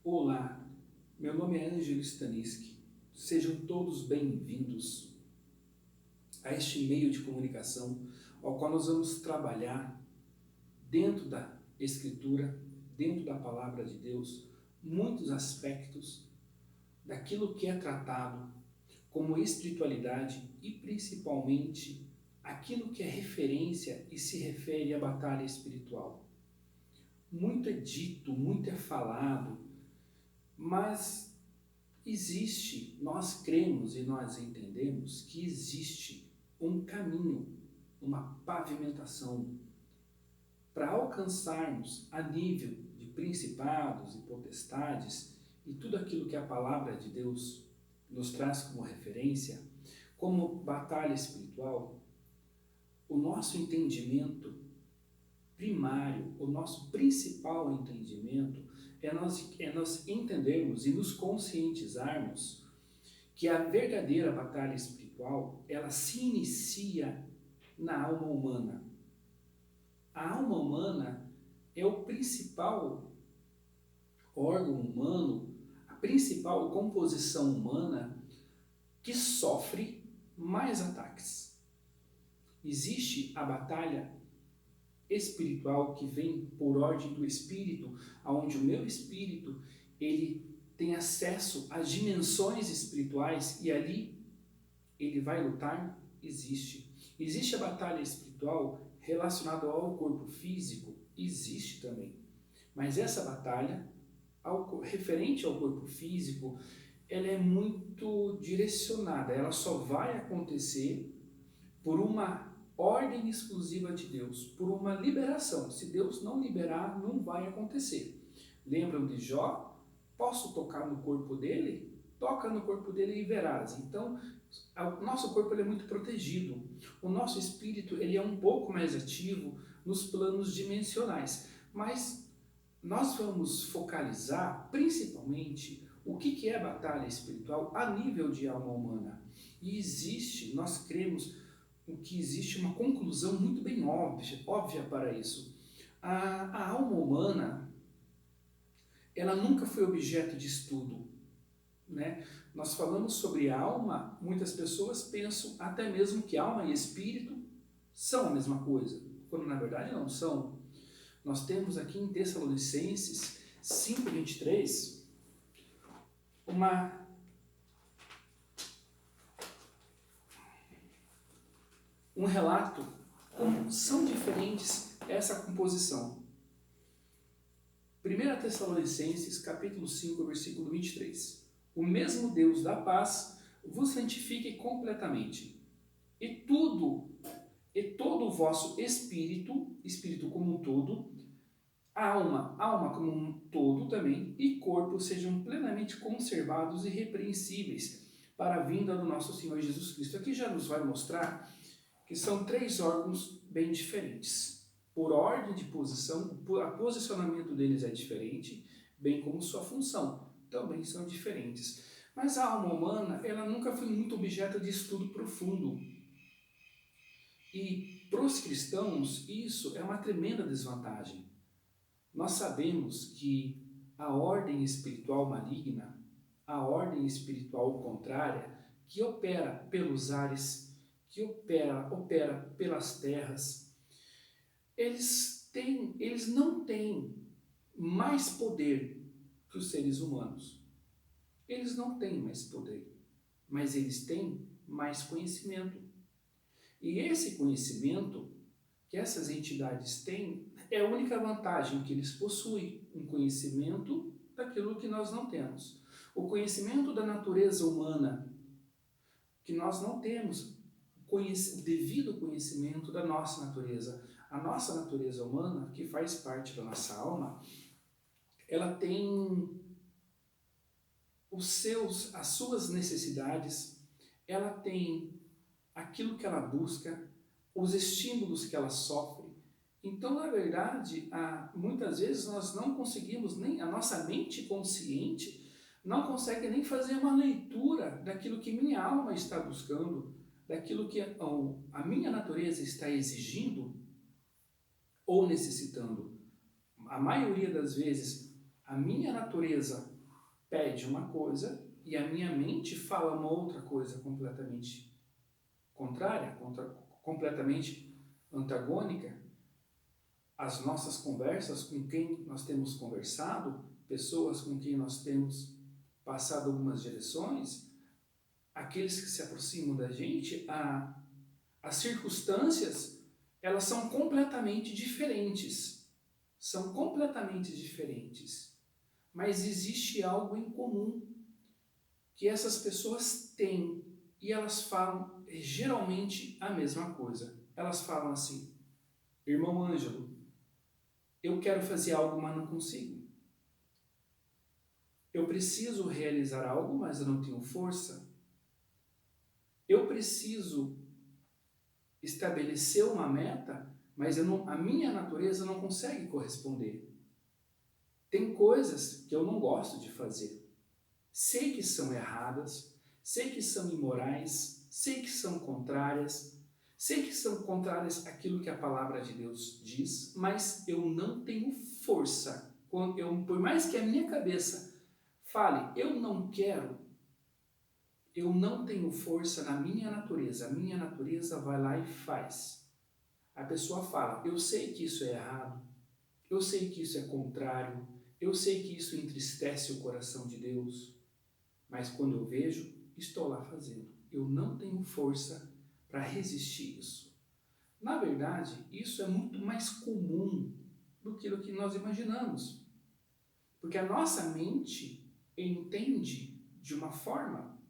Olá, meu nome é Ângelo Staniski. Sejam todos bem-vindos a este meio de comunicação ao qual nós vamos trabalhar dentro da Escritura, dentro da Palavra de Deus, muitos aspectos daquilo que é tratado como espiritualidade e principalmente aquilo que é referência e se refere à batalha espiritual. Muito é dito, muito é falado, mas nós cremos e nós entendemos que existe um caminho, uma pavimentação para alcançarmos a nível de principados e potestades e tudo aquilo que a palavra de Deus nos traz como referência, como batalha espiritual. O nosso entendimento primário, o nosso principal entendimento é nós entendermos e nos conscientizarmos que a verdadeira batalha espiritual, ela se inicia na alma humana. A alma humana é o principal órgão humano, a principal composição humana que sofre mais ataques. Existe a batalha espiritual que vem por ordem do espírito, aonde o meu espírito ele tem acesso às dimensões espirituais e ali ele vai lutar. Existe a batalha espiritual relacionada ao corpo físico, existe também, mas essa batalha referente ao corpo físico, ela é muito direcionada, ela só vai acontecer por uma ordem exclusiva de Deus, por uma liberação. Se Deus não liberar, não vai acontecer. Lembram de Jó? Posso tocar no corpo dele? Toca no corpo dele e verás. Então, o nosso corpo ele é muito protegido. O nosso espírito ele é um pouco mais ativo nos planos dimensionais. Mas nós vamos focalizar principalmente o que é a batalha espiritual a nível de alma humana. E nós cremos que existe uma conclusão muito bem óbvia para isso. A alma humana, ela nunca foi objeto de estudo, né? Nós falamos sobre alma, muitas pessoas pensam até mesmo que alma e espírito são a mesma coisa, quando na verdade não são. Nós temos aqui em Tessalonicenses 5:23 um relato como são diferentes essa composição. 1 Tessalonicenses, capítulo 5, versículo 23. O mesmo Deus da paz vos santifique completamente, e todo o vosso espírito como um todo, alma como um todo também, e corpo sejam plenamente conservados e irrepreensíveis para a vinda do nosso Senhor Jesus Cristo. Aqui já nos vai mostrar que são três órgãos bem diferentes. Por ordem de posição, o posicionamento deles é diferente, bem como sua função, também são diferentes. Mas a alma humana, ela nunca foi muito objeto de estudo profundo. E para os cristãos, isso é uma tremenda desvantagem. Nós sabemos que a ordem espiritual maligna, a ordem espiritual contrária, que opera pelos ares, que opera pelas terras, eles não têm mais poder que os seres humanos. Eles não têm mais poder, mas eles têm mais conhecimento. E esse conhecimento que essas entidades têm é a única vantagem que eles possuem, um conhecimento daquilo que nós não temos. O conhecimento da natureza humana, que nós não temos, o devido conhecimento da nossa natureza. A nossa natureza humana, que faz parte da nossa alma, ela tem as suas necessidades, ela tem aquilo que ela busca, os estímulos que ela sofre. Então, na verdade, muitas vezes nós não conseguimos, nem a nossa mente consciente não consegue nem fazer uma leitura daquilo que minha alma está buscando, daquilo que a minha natureza está exigindo ou necessitando. A maioria das vezes, a minha natureza pede uma coisa e a minha mente fala uma outra coisa completamente contrária, completamente antagônica. As nossas conversas, com quem nós temos conversado, pessoas com quem nós temos passado algumas direções, aqueles que se aproximam da gente, as circunstâncias, elas são completamente diferentes. São completamente diferentes. Mas existe algo em comum que essas pessoas têm e elas falam geralmente a mesma coisa. Elas falam assim: irmão Ângelo, eu quero fazer algo, mas não consigo. Eu preciso realizar algo, mas eu não tenho força. Eu preciso estabelecer uma meta, mas a minha natureza não consegue corresponder. Tem coisas que eu não gosto de fazer. Sei que são erradas, sei que são imorais, sei que são contrárias àquilo que a palavra de Deus diz, mas eu não tenho força. Por mais que a minha cabeça fale, eu não quero, eu não tenho força na minha natureza. A minha natureza vai lá e faz. A pessoa fala, eu sei que isso é errado, eu sei que isso é contrário, eu sei que isso entristece o coração de Deus, mas quando eu vejo, estou lá fazendo. Eu não tenho força para resistir isso. Na verdade, isso é muito mais comum do que o que nós imaginamos. Porque a nossa mente entende de uma forma,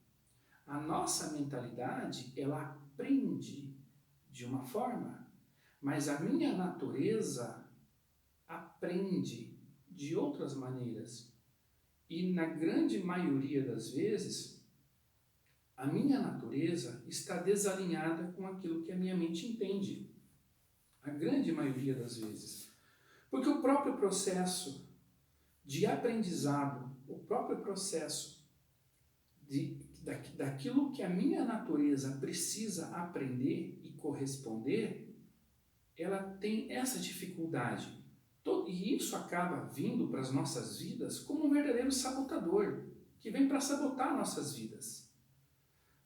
a nossa mentalidade, ela aprende de uma forma, mas a minha natureza aprende de outras maneiras. E na grande maioria das vezes, a minha natureza está desalinhada com aquilo que a minha mente entende. A grande maioria das vezes. Porque o próprio processo de aprendizado, o próprio processo daquilo que a minha natureza precisa aprender e corresponder, ela tem essa dificuldade. E isso acaba vindo para as nossas vidas como um verdadeiro sabotador, que vem para sabotar nossas vidas.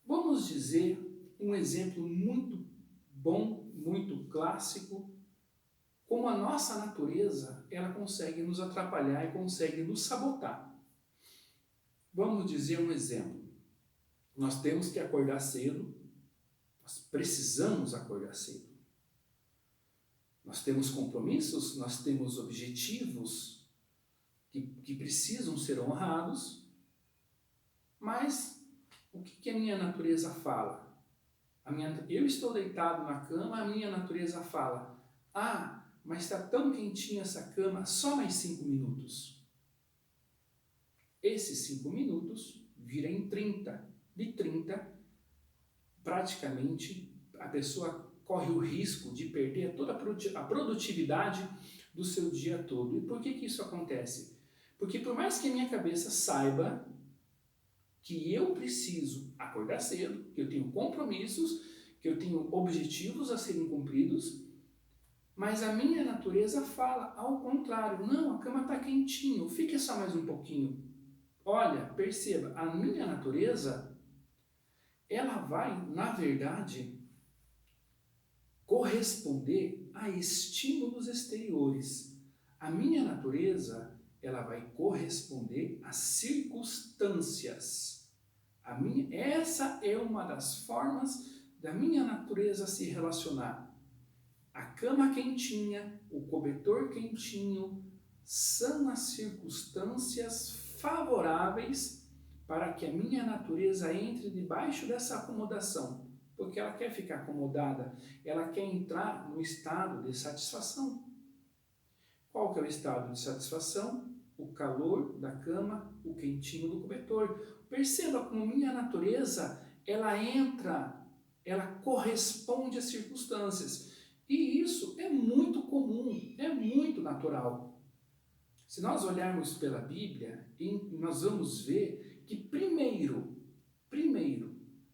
Vamos dizer um exemplo muito bom, muito clássico, como a nossa natureza ela consegue nos atrapalhar e consegue nos sabotar. Vamos dizer um exemplo. Nós temos que acordar cedo, nós precisamos acordar cedo. Nós temos compromissos, nós temos objetivos que precisam ser honrados, mas o que a minha natureza fala? Eu estou deitado na cama, a minha natureza fala, mas está tão quentinha essa cama, só mais 5 minutos. Esses 5 minutos viram em 30. De 30, praticamente, a pessoa corre o risco de perder toda a produtividade do seu dia todo. E por que isso acontece? Porque por mais que a minha cabeça saiba que eu preciso acordar cedo, que eu tenho compromissos, que eu tenho objetivos a serem cumpridos, mas a minha natureza fala ao contrário. Não, a cama está quentinho, fique só mais um pouquinho. Olha, perceba, a minha natureza, ela vai, na verdade, corresponder a estímulos exteriores. A minha natureza, ela vai corresponder a circunstâncias. Essa é uma das formas da minha natureza se relacionar. A cama quentinha, o cobertor quentinho, são as circunstâncias favoráveis para que a minha natureza entre debaixo dessa acomodação. Porque ela quer ficar acomodada, ela quer entrar no estado de satisfação. Qual que é o estado de satisfação? O calor da cama, o quentinho do cobertor. Perceba como minha natureza, ela entra, ela corresponde às circunstâncias. E isso é muito comum, é muito natural. Se nós olharmos pela Bíblia, nós vamos ver que primeiro,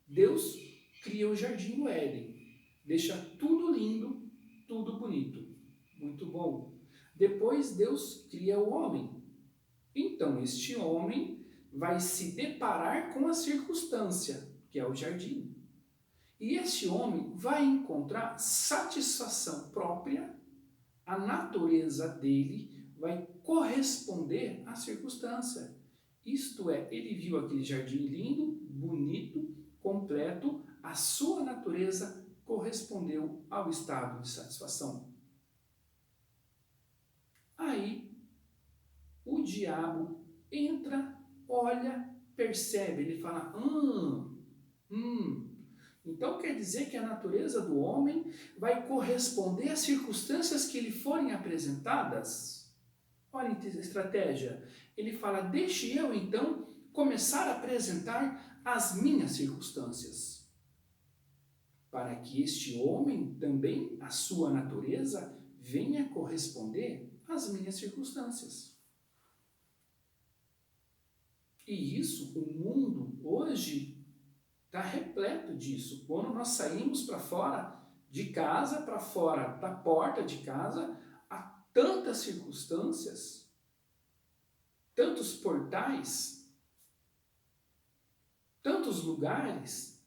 Deus cria o jardim do Éden, deixa tudo lindo, tudo bonito, muito bom. Depois Deus cria o homem. Então este homem vai se deparar com a circunstância, que é o jardim. E este homem vai encontrar satisfação própria, a natureza dele vai corresponder à circunstância. Isto é, ele viu aquele jardim lindo, bonito, completo, a sua natureza correspondeu ao estado de satisfação. Aí, o diabo entra, olha, percebe, ele fala, então quer dizer que a natureza do homem vai corresponder às circunstâncias que lhe forem apresentadas? Olha a estratégia. Ele fala, deixe eu então começar a apresentar as minhas circunstâncias. Para que este homem também, a sua natureza, venha corresponder às minhas circunstâncias. E isso, o mundo hoje está repleto disso. Quando nós saímos para fora de casa, para fora da porta de casa, há tantas circunstâncias, tantos portais, tantos lugares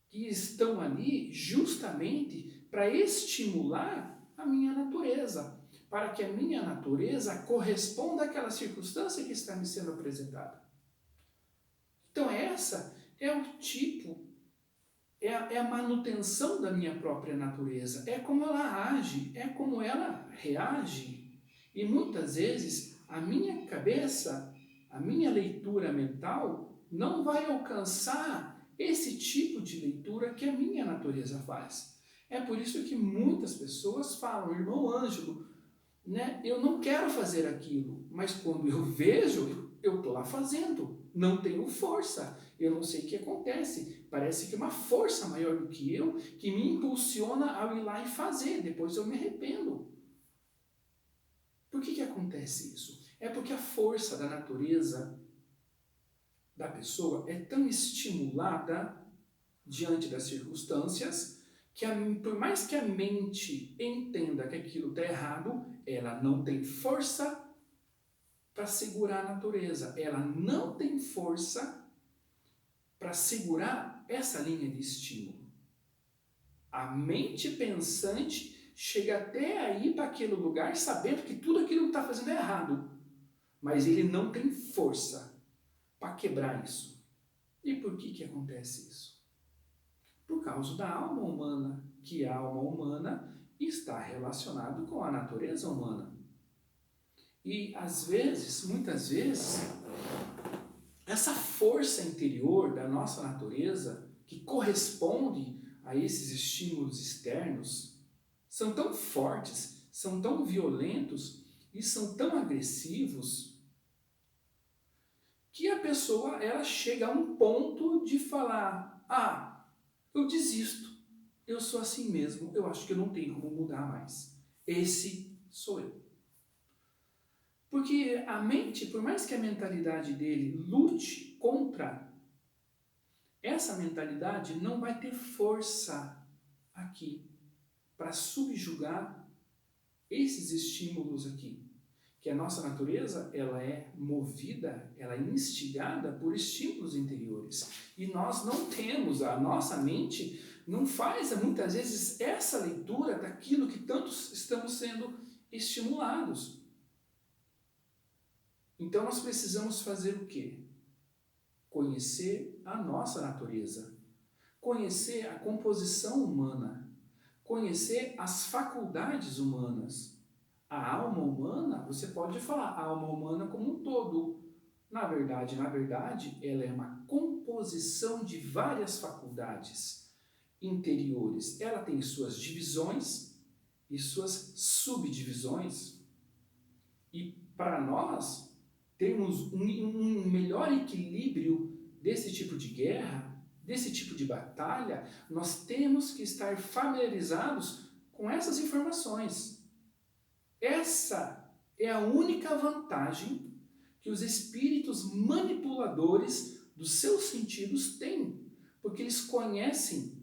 que estão ali justamente para estimular a minha natureza, para que a minha natureza corresponda àquela circunstância que está me sendo apresentada. Então essa é o tipo, é a manutenção da minha própria natureza, é como ela age, é como ela reage. E muitas vezes a minha cabeça, a minha leitura mental não vai alcançar esse tipo de leitura que a minha natureza faz. É por isso que muitas pessoas falam, irmão Ângelo, né, eu não quero fazer aquilo, mas quando eu vejo, eu estou lá fazendo, não tenho força, eu não sei o que acontece, parece que uma força maior do que eu, que me impulsiona ao ir lá e fazer, depois eu me arrependo. Por que acontece isso? É porque a força da natureza da pessoa é tão estimulada diante das circunstâncias que por mais que a mente entenda que aquilo está errado, ela não tem força para segurar a natureza. Ela não tem força para segurar essa linha de estímulo. A mente pensante chega até aí para aquele lugar sabendo que tudo aquilo que está fazendo é errado. Mas ele não tem força para quebrar isso. E por que acontece isso? Por causa da alma humana, que a alma humana está relacionada com a natureza humana. E às vezes, muitas vezes, essa força interior da nossa natureza, que corresponde a esses estímulos externos, são tão fortes, são tão violentos e são tão agressivos que a pessoa ela chega a um ponto de falar, eu desisto, eu sou assim mesmo, eu acho que eu não tenho como mudar mais. Esse sou eu. Porque a mente, por mais que a mentalidade dele lute contra, essa mentalidade não vai ter força aqui para subjugar esses estímulos aqui. Que a nossa natureza, ela é movida, ela é instigada por estímulos interiores. E nós não temos, a nossa mente não faz muitas vezes essa leitura daquilo que tantos estamos sendo estimulados. Então nós precisamos fazer o quê? Conhecer a nossa natureza, conhecer a composição humana, conhecer as faculdades humanas. A alma humana, você pode falar a alma humana como um todo. Na verdade, ela é uma composição de várias faculdades interiores. Ela tem suas divisões e suas subdivisões. E para nós termos um melhor equilíbrio desse tipo de guerra, desse tipo de batalha, nós temos que estar familiarizados com essas informações. Essa é a única vantagem que os espíritos manipuladores dos seus sentidos têm, porque eles conhecem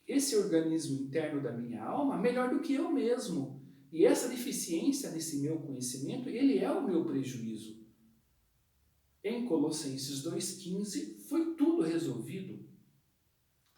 esse organismo interno da minha alma melhor do que eu mesmo. E essa deficiência nesse meu conhecimento, ele é o meu prejuízo. Em Colossenses 2,15 foi tudo resolvido.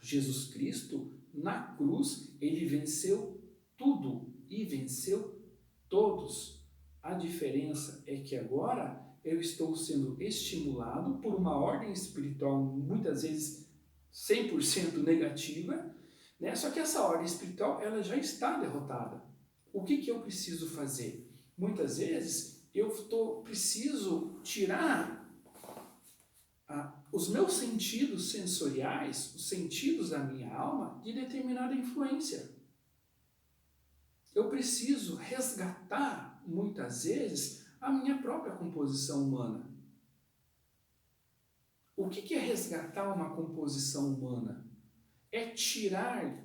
Jesus Cristo, na cruz, ele venceu tudo e venceu todos. A diferença é que agora eu estou sendo estimulado por uma ordem espiritual, muitas vezes 100% negativa, né? Só que essa ordem espiritual ela já está derrotada. O que eu preciso fazer? Muitas vezes eu preciso tirar os meus sentidos sensoriais, os sentidos da minha alma, de determinada influência. Eu preciso resgatar, muitas vezes, a minha própria composição humana. O que é resgatar uma composição humana? É tirar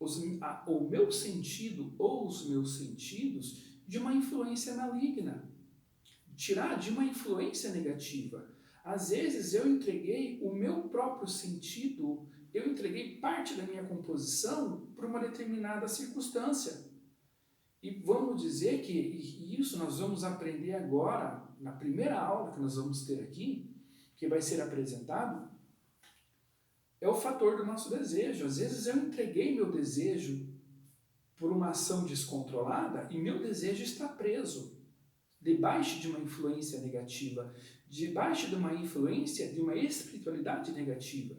o meu sentido ou os meus sentidos de uma influência maligna. Tirar de uma influência negativa. Às vezes eu entreguei o meu próprio sentido, eu entreguei parte da minha composição para uma determinada circunstância. E vamos dizer que isso nós vamos aprender agora, na primeira aula que nós vamos ter aqui, que vai ser apresentado, é o fator do nosso desejo. Às vezes eu entreguei meu desejo por uma ação descontrolada e meu desejo está preso debaixo de uma influência negativa, debaixo de uma influência de uma espiritualidade negativa.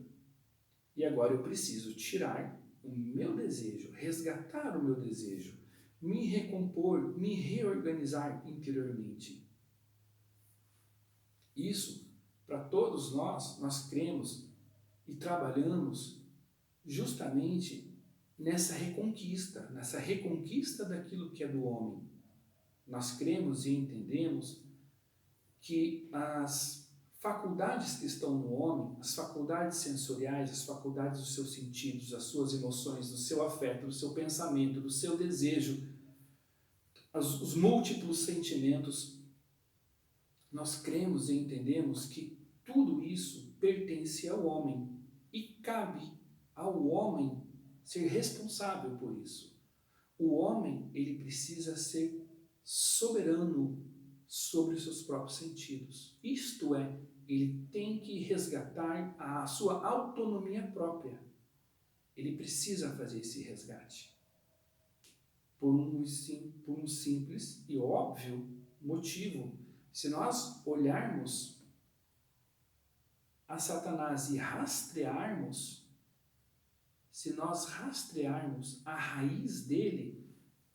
E agora eu preciso tirar o meu desejo, resgatar o meu desejo, me recompor, me reorganizar interiormente. Isso, para todos nós cremos e trabalhamos justamente nessa reconquista daquilo que é do homem. Nós cremos e entendemos que as faculdades que estão no homem, as faculdades sensoriais, as faculdades dos seus sentidos, as suas emoções, do seu afeto, do seu pensamento, do seu desejo, os múltiplos sentimentos, nós cremos e entendemos que tudo isso pertence ao homem e cabe ao homem ser responsável por isso. O homem, ele precisa ser soberano sobre os seus próprios sentidos. Isto é, ele tem que resgatar a sua autonomia própria. Ele precisa fazer esse resgate. Por um simples e óbvio motivo. Se nós olharmos a Satanás e rastrearmos, se nós rastrearmos a raiz dele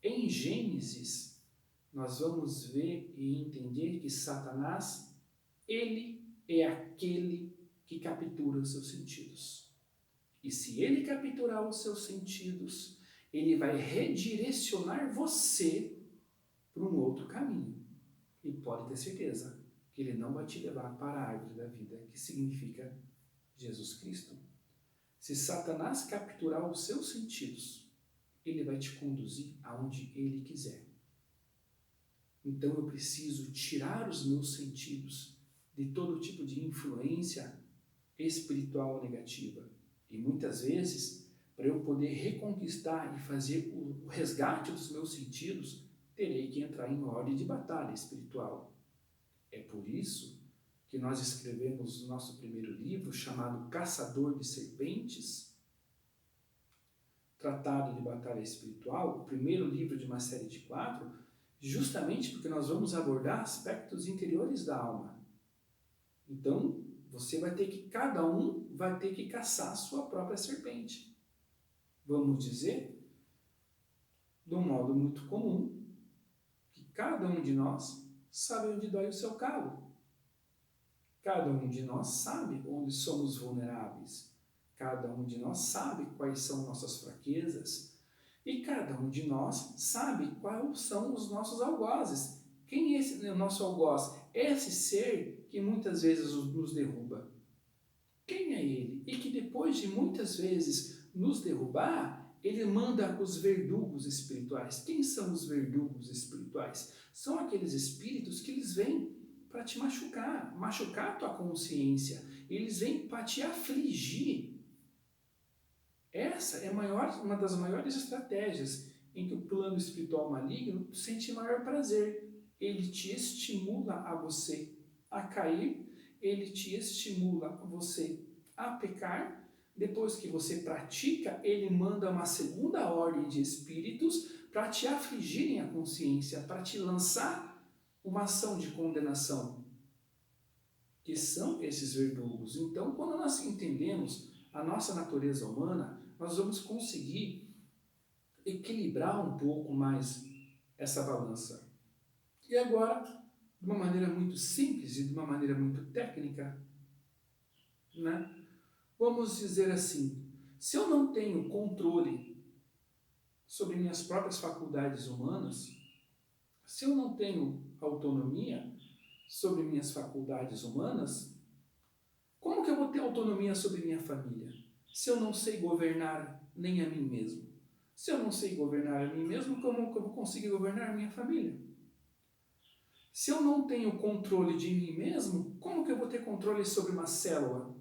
em Gênesis, nós vamos ver e entender que Satanás, ele é aquele que captura os seus sentidos. E se ele capturar os seus sentidos, ele vai redirecionar você para um outro caminho. E pode ter certeza que ele não vai te levar para a árvore da vida, que significa Jesus Cristo. Se Satanás capturar os seus sentidos, ele vai te conduzir aonde ele quiser. Então eu preciso tirar os meus sentidos de todo tipo de influência espiritual negativa. E muitas vezes, para eu poder reconquistar e fazer o resgate dos meus sentidos, terei que entrar em ordem de batalha espiritual. É por isso que nós escrevemos o nosso primeiro livro, chamado Caçador de Serpentes, Tratado de Batalha Espiritual, o primeiro livro de uma série de 4, justamente porque nós vamos abordar aspectos interiores da alma. Então, cada um vai ter que caçar a sua própria serpente. Vamos dizer, de um modo muito comum, que cada um de nós sabe onde dói o seu calo. Cada um de nós sabe onde somos vulneráveis. Cada um de nós sabe quais são nossas fraquezas. E cada um de nós sabe quais são os nossos algozes. Quem é esse nosso algoz? Esse ser que muitas vezes nos derruba. Quem é ele? E que depois de muitas vezes nos derrubar, ele manda os verdugos espirituais. Quem são os verdugos espirituais? São aqueles espíritos que eles vêm para te machucar a tua consciência. Eles vêm para te afligir. Essa é uma das maiores estratégias em que o plano espiritual maligno sente maior prazer. Ele te estimula a você a cair, ele te estimula você a pecar. Depois que você pratica, ele manda uma segunda ordem de espíritos para te afligirem a consciência, para te lançar uma ação de condenação, que são esses verdugos. Então, quando nós entendemos a nossa natureza humana, nós vamos conseguir equilibrar um pouco mais essa balança. E agora, de uma maneira muito simples e de uma maneira muito técnica, né? Vamos dizer assim, se eu não tenho controle sobre minhas próprias faculdades humanas, se eu não tenho autonomia sobre minhas faculdades humanas, como que eu vou ter autonomia sobre minha família? Se eu não sei governar nem a mim mesmo. Se eu não sei governar a mim mesmo, como que eu vou conseguir governar a minha família? Se eu não tenho controle de mim mesmo, como que eu vou ter controle sobre uma célula?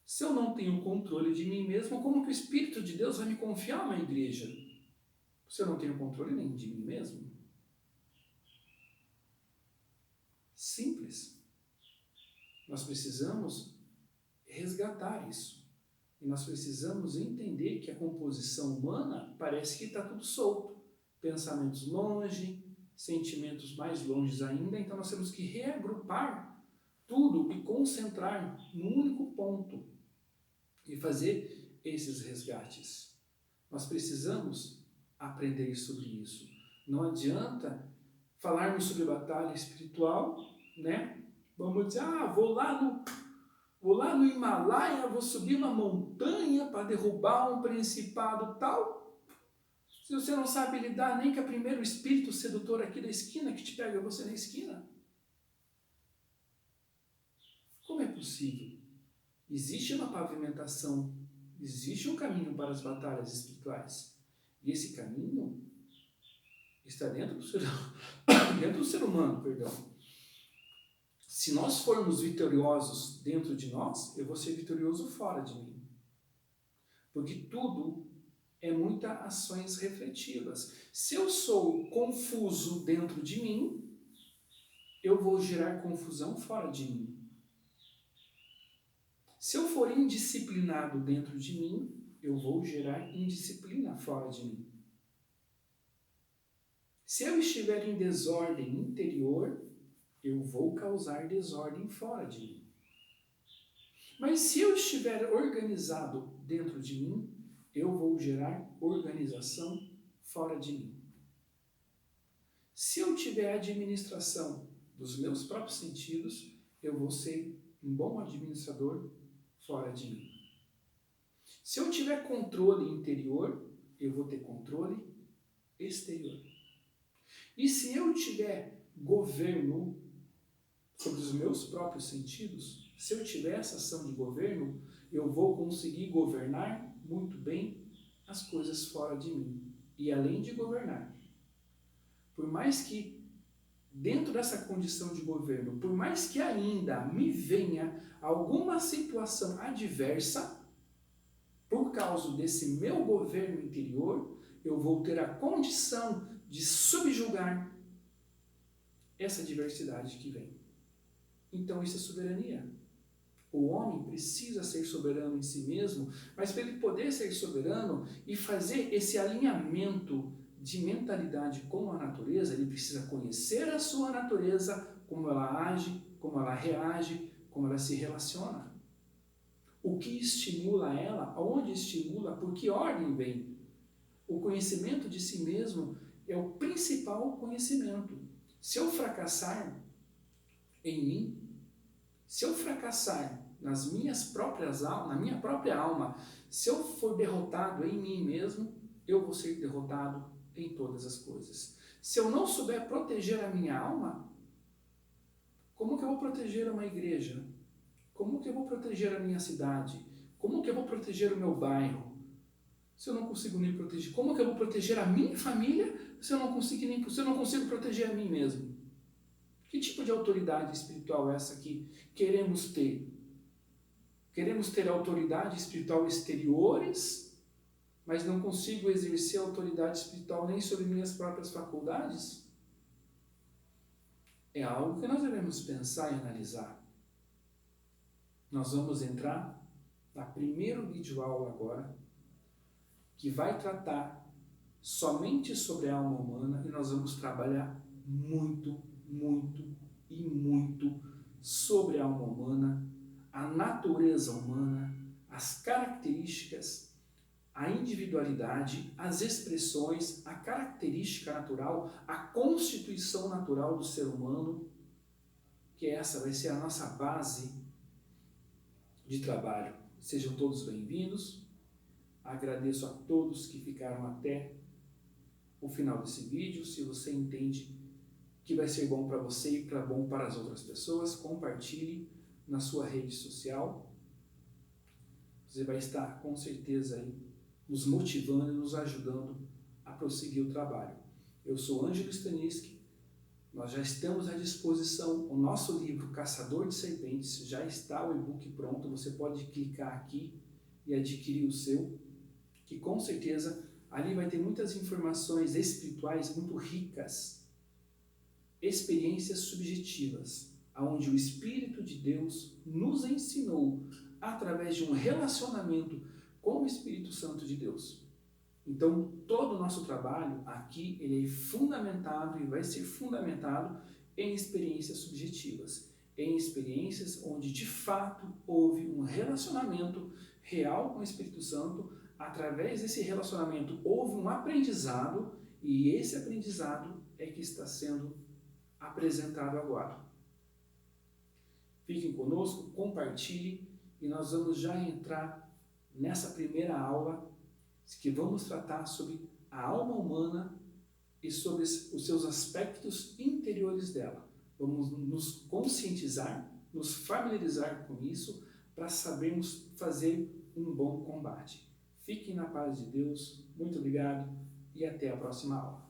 Se eu não tenho controle de mim mesmo, como que o Espírito de Deus vai me confiar uma igreja? Se eu não tenho controle nem de mim mesmo. Simples. Nós precisamos resgatar isso. E nós precisamos entender que a composição humana parece que está tudo solto. Pensamentos longe, sentimentos mais longe ainda. Então nós temos que reagrupar tudo e concentrar num único ponto e fazer esses resgates. Nós precisamos aprender sobre isso. Não adianta falarmos sobre batalha espiritual, né? Vamos dizer, vou lá no Himalaia, vou subir uma montanha para derrubar um principado tal. Se você não sabe lidar nem com o primeiro espírito sedutor aqui da esquina, que te pega você na esquina. Como é possível? Existe uma pavimentação, existe um caminho para as batalhas espirituais. E esse caminho está dentro do ser humano, perdão. Se nós formos vitoriosos dentro de nós, eu vou ser vitorioso fora de mim. Porque tudo é muitas ações refletivas. Se eu sou confuso dentro de mim, eu vou gerar confusão fora de mim. Se eu for indisciplinado dentro de mim, eu vou gerar indisciplina fora de mim. Se eu estiver em desordem interior, eu vou causar desordem fora de mim. Mas se eu estiver organizado dentro de mim, eu vou gerar organização fora de mim. Se eu tiver administração dos meus próprios sentidos, eu vou ser um bom administrador fora de mim. Se eu tiver controle interior, eu vou ter controle exterior. E se eu tiver governo sobre os meus próprios sentidos, se eu tiver essa ação de governo, eu vou conseguir governar muito bem as coisas fora de mim. E além de governar, por mais que dentro dessa condição de governo, por mais que ainda me venha alguma situação adversa, por causa desse meu governo interior, eu vou ter a condição de subjugar essa diversidade que vem. Então isso é soberania. O homem precisa ser soberano em si mesmo, mas para ele poder ser soberano e fazer esse alinhamento de mentalidade com a natureza, ele precisa conhecer a sua natureza, como ela age, como ela reage, como ela se relaciona. O que estimula ela, aonde estimula, por que ordem vem. O conhecimento de si mesmo é o principal conhecimento. Se eu fracassar em mim, se eu fracassar na minha própria alma, se eu for derrotado em mim mesmo, eu vou ser derrotado em todas as coisas. Se eu não souber proteger a minha alma, como que eu vou proteger uma igreja? Como que eu vou proteger a minha cidade? Como que eu vou proteger o meu bairro? Se eu não consigo me proteger, como que eu vou proteger a minha família se eu não consigo proteger a mim mesmo? Que tipo de autoridade espiritual é essa que queremos ter? Queremos ter autoridade espiritual exteriores, mas não consigo exercer autoridade espiritual nem sobre minhas próprias faculdades? é algo que nós devemos pensar e analisar. Nós vamos entrar na primeira videoaula agora, que vai tratar somente sobre a alma humana, e nós vamos trabalhar muito, muito e muito sobre a alma humana, a natureza humana, as características, a individualidade, as expressões, a característica natural, a constituição natural do ser humano, que essa vai ser a nossa base de trabalho. Sejam todos bem-vindos. Agradeço a todos que ficaram até o final desse vídeo. Se você entende que vai ser bom para você e bom para as outras pessoas, compartilhe na sua rede social. Você vai estar com certeza aí nos motivando e nos ajudando a prosseguir o trabalho. Eu sou Ângelo Staniski, nós já estamos à disposição. O nosso livro Caçador de Serpentes já está o e-book pronto, você pode clicar aqui e adquirir o seu, que com certeza ali vai ter muitas informações espirituais muito ricas, experiências subjetivas, onde o Espírito de Deus nos ensinou através de um relacionamento com o Espírito Santo de Deus. Então, todo o nosso trabalho aqui, ele é fundamentado e vai ser fundamentado em experiências subjetivas, em experiências onde de fato houve um relacionamento real com o Espírito Santo. Através desse relacionamento houve um aprendizado, e esse aprendizado é que está sendo apresentado agora. Fiquem conosco, compartilhem, e nós vamos já entrar nessa primeira aula, que vamos tratar sobre a alma humana e sobre os seus aspectos interiores dela. Vamos nos conscientizar, nos familiarizar com isso, para sabermos fazer um bom combate. Fiquem na paz de Deus, muito obrigado e até a próxima aula.